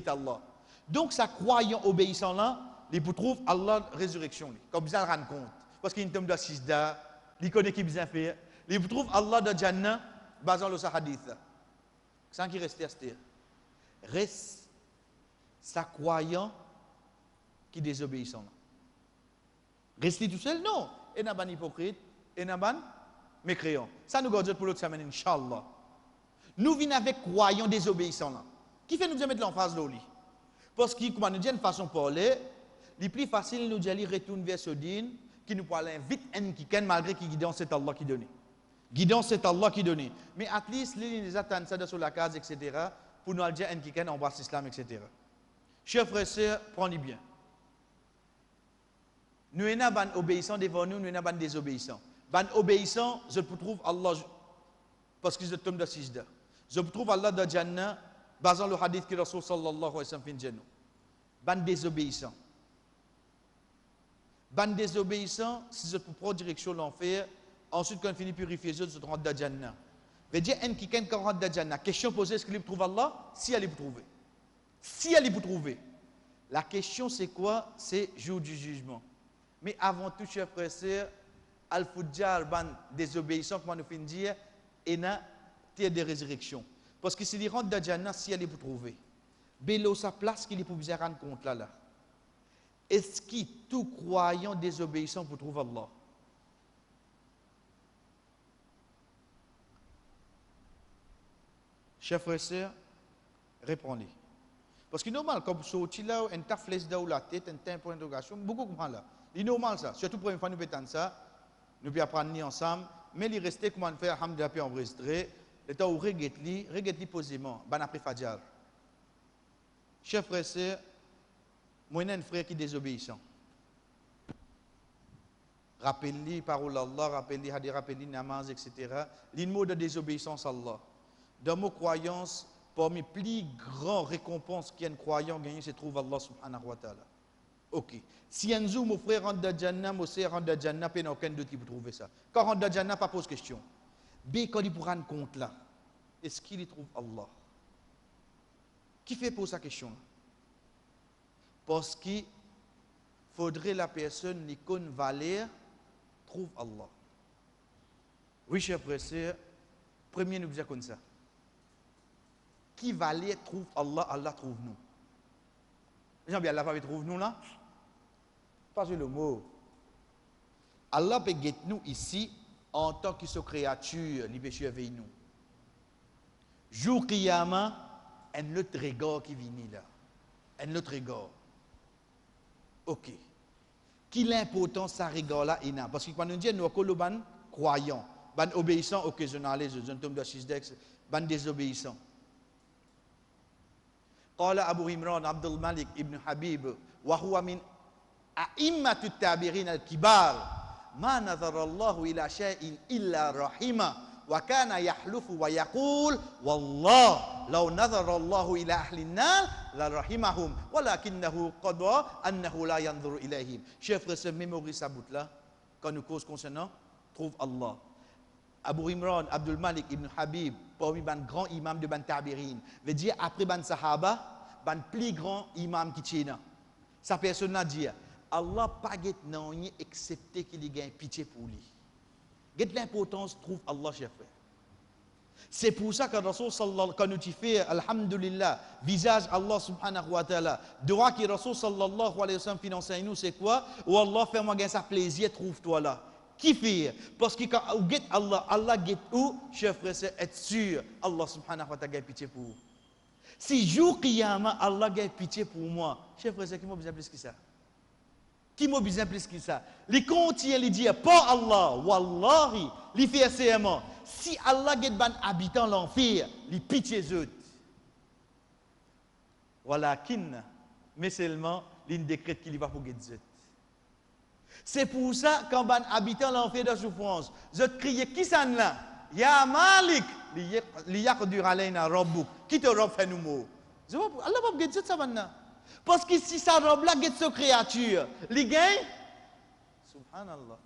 Allah. Donc, ça croyant obéissant là, il vous trouve Allah résurrection, comme ça rend compte. Parce qu'il y a une tombe de sisda, il connaît qui bien fait, il vous trouve Allah dans Jannah, basant le hadith. Sans qui reste à ce terre. Reste sa croyant qui désobéissant. Rester tout seul? Non. Et n'a pas hypocrite, et n'a pas mécréant. Ça nous garde pour l'autre semaine, Inch'Allah. Nous venons avec croyants désobéissants là. Qui fait nous mettre l'emphase là? Parce que, comme nous dit une façon de parler, le plus facile nous dit retourner vers ce din qui nous parle vite et qui malgré qui guidance c'est Allah qui donne. Guidance, c'est Allah qui donne. Mais at least, les attendent ça sur la case, etc. Pour nous dire qui ken embrasse l'islam, etc. Chers frères et sœurs, prenez bien. Nous n'avons pas obéissants devant nous, nous n'avons pas désobéissants. Ban obéissants, je trouve Allah, parce que je tombe de sijda. Je trouve Allah dans Jannah, basant le hadith que Rasul sallallahu alayhi wa sallam fait ban désobéissants. Ban désobéissants, si je peux prendre direction l'enfer, ensuite, quand on finit purifier, je rentre dans Jannah. Veut dire, un qui rentre dans Jannah. Question posée, est-ce qu'il trouve Allah? Si elle est pour trouver. Si elle est pour trouver. La question, c'est quoi? C'est jour du jugement. Mais avant tout, chers frères et sœurs, Al-Fudjar, ban désobéissant, comme on nous fait dire, et na terre de résurrection. Parce que s'il rentre dans Jannah, si elle est pour trouver. Bélo sa place qu'il est pour bien rendre compte là. Est-ce que tout croyant désobéissant pour trouver Allah? Chers frères et sœurs, répondez. Parce que normal, quand vous sortez là, un tas flèche dans la tête, un temps pour interrogation, beaucoup comprennent là. C'est normal ça. Surtout pour une fois nous pétons ça, nous pouvons apprendre ensemble, mais il reste comment faire, alhamdulillah, puis enregistrer. Le temps où regarde-li posément, ban après Fadjar. Chers frères et sœurs, moi j'ai un frère qui est désobéissant. Rappelez-lui parole Allah, rappelez-lui hadith, rappelez-lui namaz, etc. Les mots de désobéissance à Allah. Dans nos croyances, parmi les plus grandes récompenses qu'un croyant gagne, se trouve Allah subhanahu wa ta'ala. Ok. Si un jour mon frère rentre dans Jannah, mon frère rentre dans Jannah, il n'y a aucun doute qui peut trouver ça. Quand rentre dans Jannah, pas pose question. B, quand il pourra rendre compte là, est-ce qu'il y trouve Allah? Qui fait pour sa question là? Parce qu'il faudrait la personne, l'icône valeur, trouve Allah. Oui, chers frères et sœurs, premier nous disons comme ça. Qui valait trouve Allah, Allah trouve nous. Les gens bien Allah va trouve nous là. Pas le mot. Allah peut guetter nous ici en tant que créature, il peut surveiller nous. Jour Qiyama, un autre regard qui vient là. Un autre regard. Ok. Qui l'important ça regard là est là. Parce que quand nous disons nous sommes croyants, ban obéissants occasionnels, je tombe de 6 ban désobéissants. قال أبو عمران عبد الملك ابن حبيب وهو من أئمة التابعين الكبار ما نظر الله إلى شيء إلا رحمه وكان يحلف ويقول والله لو نظر الله إلى أهل النار لرحمهم ولكنه قضى أنه لا ينظر إليهم. Chers frères, ce mémorise sa bout là quand nous cause concernant trouve Allah. Abu Imran, Abdul Malik ibn Habib, parmi les grands imams de Ban Tabirin, veut dire après Ban Sahaba, ban plus grand imam qui tient. Sa personne a dit, Allah pas get non excepté qu'il y ait pitié pour lui. Get l'importance trouve Allah, cher frère. C'est pour ça que Rasul sallallahu quand nous fait alhamdulillah visage Allah subhanahu wa ta'ala, droit que Rasul sallallahu alayhi wa sallam finance nous c'est quoi? Ou Allah fait moi gain sa plaisir trouve toi là. Qui fait? Parce que quand vous guette Allah, Allah guette où? Chers frères, c'est être sûr, Allah subhanahu wa ta'ala a pitié pour vous. Si jour Qiyamah, Allah a pitié pour moi, chers frères, c'est qui m'a besoin plus que ça? Qui m'a besoin plus que ça? Les contient, les dire, pas Allah, wallahi, les fait serment. Si Allah a ban habitant l'enfer, les pitié eux. Walakin, mais seulement, l'une décrète qu'il va pour guetter. C'est pour ça, quand ban habitant l'enfer de souffrance, je crie, qui s'en là? Ya Malik, liyaqdir alayna rabbuk, qui te robe fait nous mots. Allah va guetter ça maintenant. Parce que si ça robe là, guette cette créature, les gagne, subhanallah.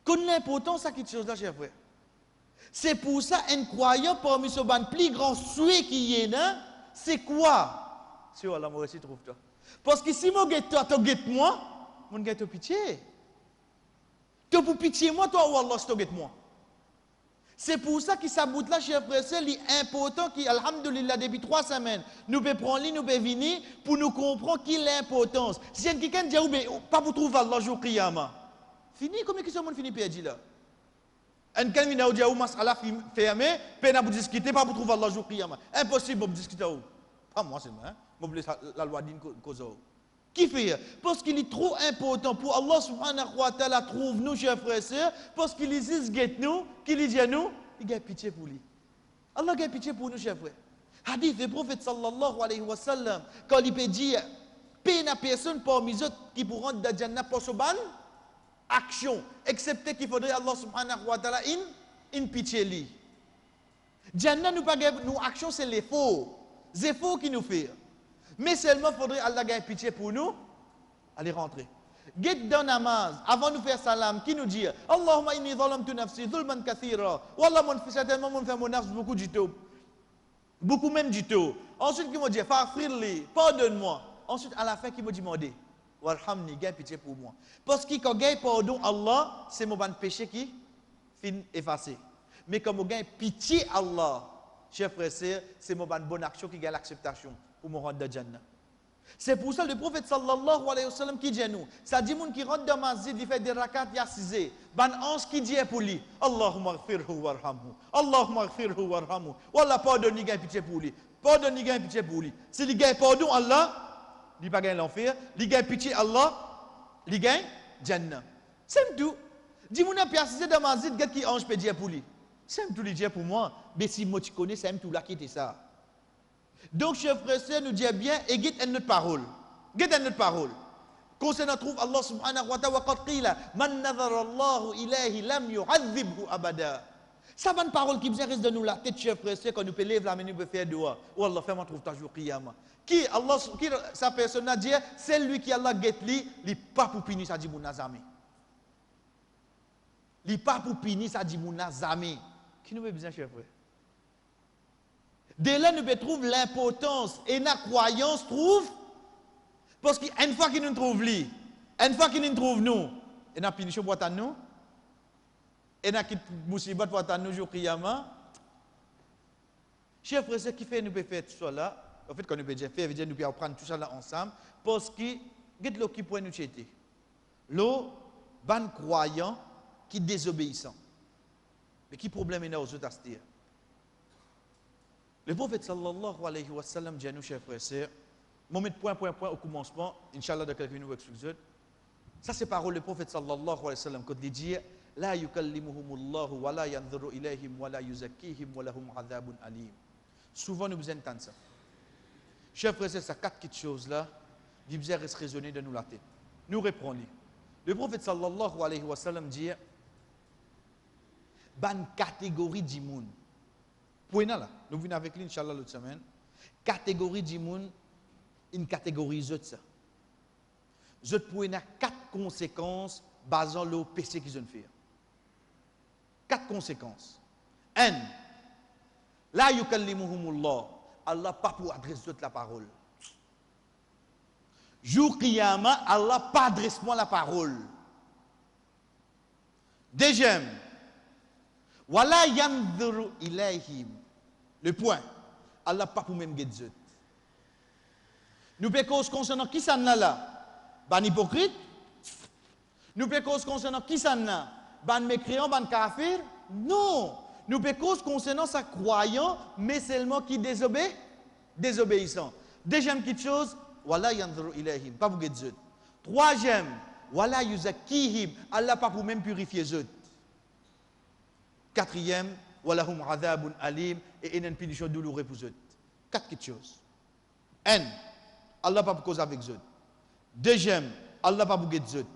Connaît l'importance de cette chose-là, chers frères. C'est pour ça, un croyant parmi ce ban plus grand souhait qui est là, c'est quoi? C'est Allah, moi aussi trouve toi. Parce que si moi guette toi, tu guette moi, mon guette pitié. Tu pour pitié moi, toi, ou Allah, si tu guette moi. C'est pour ça que ça bout là, chers frères, c'est important qui, alhamdulillah, depuis 3 semaines, nous pouvons prendre, nous pouvons venir pour nous comprendre qui est l'importance. Si quelqu'un dit, pas pour trouver Allah, jour Qiyamah. Fini, combien de monde finit perdu là? Un quelqu'un qui a dit, mas'ala fermé, peine pour discuter, pas pour trouver Allah, jour Qiyamah. Impossible de discuter. Pas moi seulement, hein? Je laisse la loi d'une cause. Qui fait? Parce qu'il est trop important pour Allah subhanahu wa ta'ala trouve nous, chers frères et sœurs, parce qu'il existe nous, qu'il dit à nous, il a pitié pour lui. Allah a pitié pour nous, chers frères. Hadith du prophète sallallahu alayhi wa sallam, quand il peut dire, peine à personne parmi eux qui pourront dans Jannah pour ce ban, action, excepté qu'il faudrait Allah subhanahu wa ta'ala une pitié lui. Jannah nous pas nous action c'est l'effort qui nous fait. Mais seulement faudrait Allah ait pitié pour nous, allez rentrer. Get dans namaz, avant de faire salam, qui nous dit Allahumma inni zalamtu nafsi zulman kathira. Wallah, certainement, mon fait mon nafs beaucoup du tout. Beaucoup même du tout. Ensuite, qui m'a dit Faghfirli, pardonne-moi. Ensuite, à la fin, qui m'a demandé Warhamni, gagne pitié pour moi. Parce que quand gagne pardon Allah, c'est mon bon péché qui fin effacé. Mais quand on gagne pitié Allah, chers frères et sœurs, c'est mon bonne action qui gagne l'acceptation pour me rendre dans Jannah. C'est pour ça le prophète sallallahu alayhi wa sallam qui dit à nous, ça dit moun qui rentre dans ma masjid, il fait des rakats, il assisé. Ban ange qui dit pour lui, Allahumma ghfirhu warhamhu, Allahumma ghfirhu warhamhu. Wallah, pardonne, il gagne pitié pour lui. Pardonne, il gagne pitié pour lui. Si il gagne pardon Allah, il pas gagne l'enfer. Il gagne pitié Allah, il gagne Jannah. C'est tout. Dis moun a pi assisé dans ma masjid, qui ange peut dire pour lui. C'est tout, il dit pour moi. Mais si moi tu connais, c'est tout là qui était ça. Donc, chers frères et sœurs, nous dit bien, et guette une parole. Guette une parole. Concernant trouve Allah subhanahu wa ta'ala, wa qad qila, man nadhara Allahu ilahi lam yu'adhibhu abada. Ça va une parole qui reste de nous la tête, chers frères et sœurs, quand nous pouvons lever la main, nous pouvons faire dehors. Oh Allah, fais-moi trouve ta jour Qiyamah. Qui, Allah, qui, sa personne a dit, c'est lui qui Allah guette lui, il n'est pas pour punir, ça dit mon azami. Il n'est pas pour punir, ça dit mon azami. Qui nous veut besoin, chers frères? Dès là, nous trouvons l'importance et la croyance trouve, parce qu'une fois qu'il nous trouve lui, une fois qu'il nous trouve nous, et n'a punition pour nous, et n'a quitté musibat pour nous jour Qiyamah. Chers frères, ce qui fait nous peut faire tout ça là, en fait, quand nous pouvons faire, nous pouvons prendre tout ça là ensemble, parce que, qu'est-ce qui pourrait nous chéter? L'eau, ban croyant qui désobéissant. Mais qui problème est là aux autres à se dire? Le prophète sallallahu alayhi wa sallam dit à nous, chers frères et sœurs, je vais mettre point au commencement, Inch'Allah, de quelques minutes avec ça, c'est parole du prophète sallallahu alayhi wa sallam, quand il dit La yukallimuhumullahu wa la yanzuru ilayhim wa la yuzakkihim wa lahum adhabun alim. Souvent, nous besoin d'entendre ça. Chers frères et sœurs, ces 4 choses là, il besoin de raisonner de nous la tête. Nous reprenons. Le prophète sallallahu alayhi wa sallam dit ban catégorie d'immun. Pour là, nous venons avec lui, Inch'Allah, l'autre semaine. Catégorie d'immun, une catégorie de ça. Je pour 4 conséquences basant le péché qu'ils ont fait. 4 conséquences. 1. La yukallimuhumullah. Allah pas pour adresser la parole. Jour Qiyamah, Allah pas adresse moi la parole. Deuxième. Wala yanzuru ilayhim. Le point. Allah pas pour même guetter. Nous peut cause concernant qui ça n'a là? Ban hypocrite. Nous peut cause concernant qui ça n'a? ban mécréant, ban kafir? Non. Nous pouvons cause concernant sa croyant, mais seulement qui désobéissant. Deuxième petite chose, wala yanzuru ilayhim, pas vous guetter. Troisième, wala yuzakkihim, Allah pas pour même purifier eux. Quatrième, wala hum adhabun alim, et une punition douloureuse pour eux. Quatre petites choses. Un, Allah pas pour cause avec eux. Deuxième, Allah pas pour guetter eux.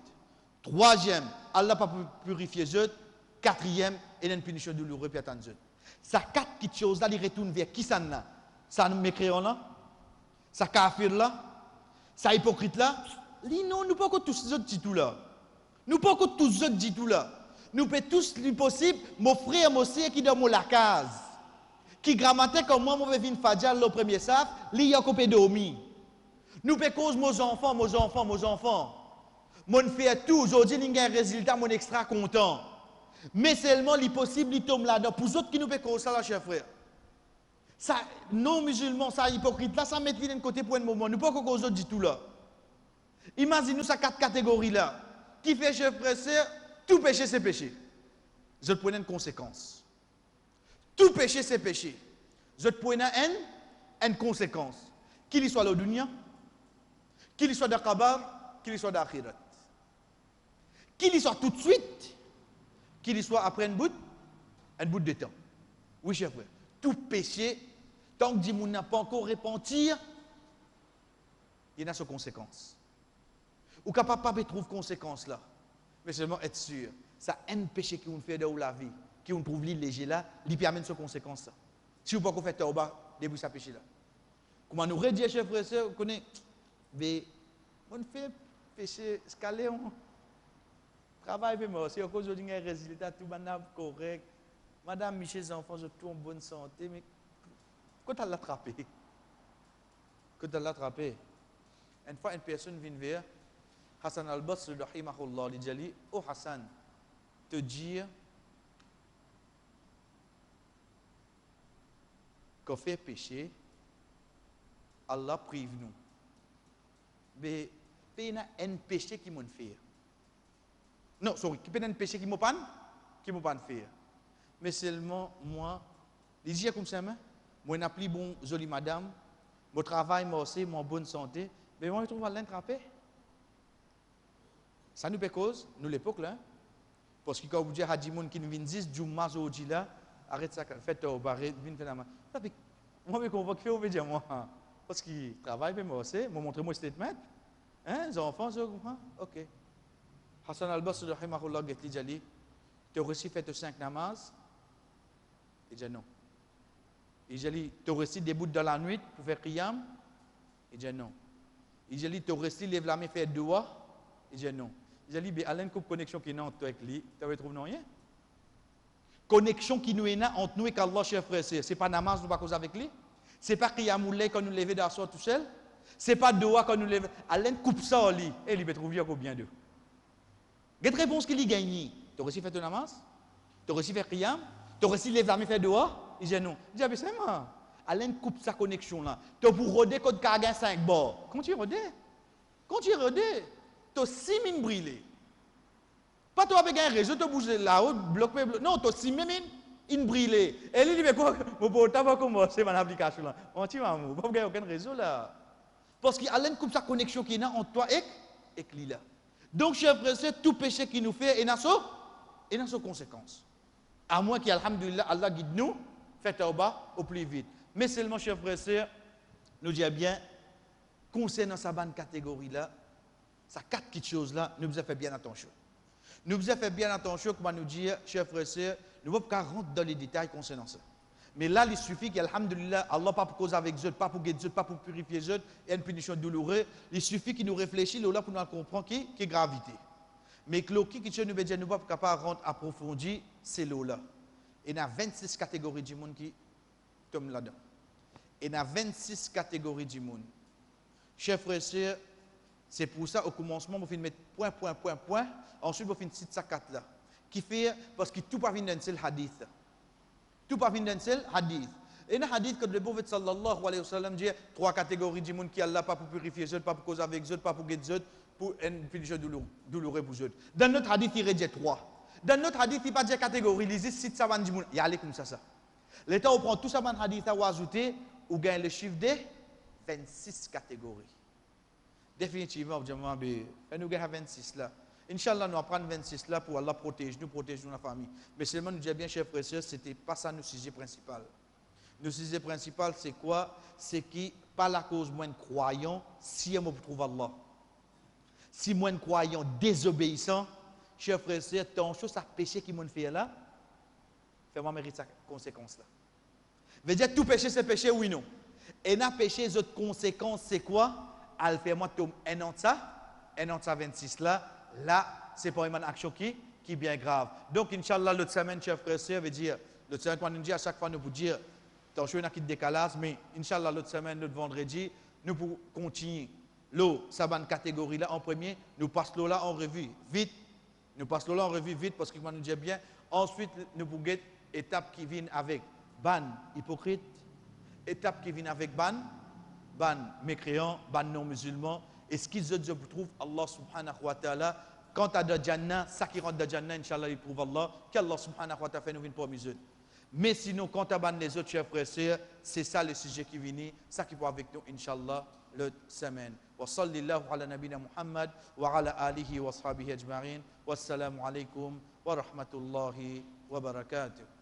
Troisième, Allah pas pour purifier eux. Quatrième, il y a une punition douloureuse pour attendre eux. Ça quatre petites choses là, ils retournent vers qui ça là? Ça mécréant là? Ça kafir là? Ça hypocrite là? Non, nous pas que tous les autres dit tout là. Nous pas que tous les autres dit tout là. Nous pouvons tous le possible, mon frère, mon sœur qui dans la case, qui grammatait comme moi, je viens fadjal le premier saf, li y a coupé dormi. Nous pouvons cause mes enfants. Mon fait tout, aujourd'hui, il y a un résultat, mon extra content. Mais seulement, il est possible, il tombe là-dedans. Pour les autres qui nous pouvons cause ça, là, cher frère. Ça, non musulmans, ça hypocrite là, ça met d'un côté pour un moment. Nous ne pouvons pas cause autres du tout là. Imaginez-nous ces quatre catégories là. Qui fait, cher frère, tout péché, c'est péché. Je prends une conséquence. Tout péché, c'est péché. Je prends une conséquence. Qu'il y soit le dunya, qu'il y soit de kabar, qu'il y soit d'akhirat. Qu'il y soit tout de suite, qu'il y soit après un bout de temps. Oui, cher frère. Tout péché, tant que Dimoun n'a pas encore repentir, il y a ses conséquences. Ou capable pas de trouver conséquences là. Mais seulement être sûr, ça un péché qui vous fait de la vie, qui vous trouve léger là, il peut amener ses conséquences. Si vous ne pouvez pas faire tauba, début ça péché là. Comment nous redire, chers frères et sœurs, vous connaissez, mais on fait péché scalé, on travaille, mais si on cause de un résultat, tout est correct. Madame Michel, les enfants, je suis en bonne santé, mais quand elle l'attrape, une fois une personne vient vers Hassan al-Basri, rahimahullah, il dit, oh Hassan, te dire qu'on fait péché, Allah prive nous. Mais il y a un péché qui m'a fait. Non, sorry, il y a un péché qui m'a pas fait. Mais seulement moi, les jours comme ça, moi, je plus bon, jolie madame, mon travail, moi aussi, mon bonne santé, mais moi, je trouve à l'attraper. Ça nous fait cause, nous l'époque là, parce que quand vous dites à Hadjimoun qui nous vient 10 Jumma aujourd'hui là, arrête ça, faites au bar, viens faire la main. Moi, je comprends que vous dire moi, parce qu'il travaille, mais moi aussi, moi montrez moi statement. Hein, les enfants, je comprends, ok. Hassan al-Basri, rahimahullah, il dit, tu as reçu fait 5 namazes? Il dit non. Il dit, tu as reçu des bouts dans la nuit pour faire qiyam? Il dit non. Il dit, tu as reçu lève la main faire doua? Il dit non. Il dit, mais Alain, coupe connexion qui est entre avec lui, tu avais trouvé non rien? Connexion qui nous est entre nous et Allah, cher frère, c'est pas namaz, nous pas cause avec lui? C'est pas qiyamoulet quand nous levons d'asseoir tout seul? C'est pas doua quand nous levons. Alain, coupe ça au lit, et il va trouver encore bien d'eux. Quelle réponse qu'il y gagne? Tu as reçu faire ton namaz? Tu as reçu faire qiyam? Tu as reçu lever la main faire doua? Il dit non. Il dit, ah, mais c'est moi. Alain, coupe sa connexion là. Tu as pour roder quand tu as 5 bords. Comment tu rodes? Tu as 6 000 brûlés. Pas toi avec un réseau, tu bouges là-haut, bloc. Non, tu as 6 000 brûlés. Et il dit, mais quoi? Mon portable va commencer mon application là. On tire un mot. Pas aucun réseau là. Parce qu'Alain coupe sa connexion qui est entre toi et lui là. Donc, chers frères, c'est tout péché qui nous fait, et dans ses conséquences. À moins qu'Alhamdulillah, Allah guide nous, faites au bas au plus vite. Mais seulement, chers frères, nous disons bien, concernant sa bonne catégorie là, ces 4 petites choses là, nous devons faire bien attention. Nous devons faire bien attention, comment nous dire, chers frères, nous ne pouvons pas rentrer dans les détails concernant ça. Mais là, il suffit qu'Alhamdulillah, Allah pas pour cause avec eux, pas pour guider eux, pas pour purifier eux, et une punition douloureuse. Il suffit qu'il nous réfléchisse là pour nous comprendre qui est gravité. Mais que l'eau qui nous veut dire, nous ne pouvons pas rentrer approfondi, c'est l'eau là. Il y a 26 catégories du monde qui tombent là-dedans. Il y a 26 catégories du monde. Chers frères et sœurs, c'est pour ça, au commencement, on va mettre point. Ensuite, on va faire ça 4 là. Qui fait, parce que tout pas venir dans seul hadith. Tout pas venir dans seul hadith. Et dans le hadith que le prophète sallallahu alayhi wa sallam dit 3 catégories du monde qui Allah pas pour purifier eux, pas pour cause avec eux, pas pour guider eux, pour une punition douloureuse pour eux. Dans notre hadith, il dit 3. Dans notre hadith, il n'y a pas de catégorie. Il dit si ça va dire, il y a aller comme ça. L'état, on prend tout ça dans le hadith, on ajouter, ou gagne le chiffre de 26 catégories. Définitivement, nous gagnons 26 là. Inch'Allah, nous apprenons 26 là pour Allah protéger nous, la famille. Mais seulement nous disons bien, chers frères et sœurs, ce n'était pas ça notre sujet principal. Notre sujet principal, c'est quoi? C'est qui, pas la cause moins de croyants, si on trouve Allah. Si moins de croyants désobéissants, chers frères et sœurs, tant chose à péché qui m'ont fait là, fais-moi mériter sa conséquence là. Veut dire tout péché, c'est péché, oui, non. Et n'a péché, les autres conséquences, c'est quoi? Al fait moi un an de ça 26 là, c'est pas une action qui est bien grave. Donc, Inch'Allah, l'autre semaine, chers frères et sœurs, veut dire, l'autre semaine, quand nous dit à chaque fois, nous vous dire, tant que nous décalage, mais Inch'Allah, l'autre semaine, l'autre vendredi, nous pour continuer l'eau, ça va une catégorie là en premier, nous passons l'eau là en revue, vite. Nous passons l'eau là en revue vite parce que nous dit bien. Ensuite, nous pour guetter étape qui vient avec ban hypocrite, étape qui vient avec ban mécréant, ban non musulman. Et ce qu'ils se trouvent, Allah subhanahu wa ta'ala, quant à de Jannah, ça qui rentre de Jannah, Inch'Allah, il trouve Allah, qu'Allah subhanahu wa ta'ala fait nous venir pour nous. Mais sinon, quant à les autres chers frères et sœurs, c'est ça le sujet qui vient, ça qui peut avec nous, Inch'Allah, l'autre semaine. Wa sallallahu ala nabina Muhammad wa ala alihi wa ashabihi ajma'in. Wassalamu alaikum wa rahmatullahi wa barakatuh.